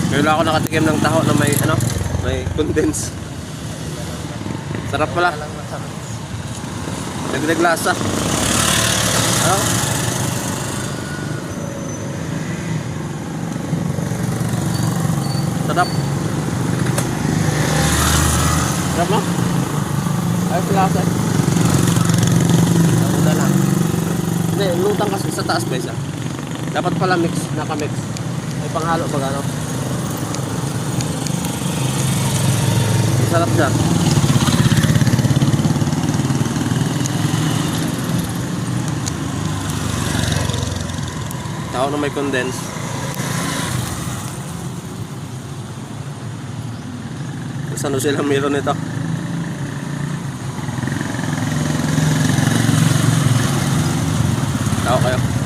Ngayon lang ako nakatikim ng taho na may ano, may condense. Sarap pala. Dagdag lasa. Ano? Sarap. Sarap no? Ayos lasa. Ako na lang. Hindi, lutang kasi sa taas pa isa. Dapat pala mix, naka-mix. May panghalo pag ano. Sarap siya. Tao na may condense. Ano sila meron nito? Tao kayo.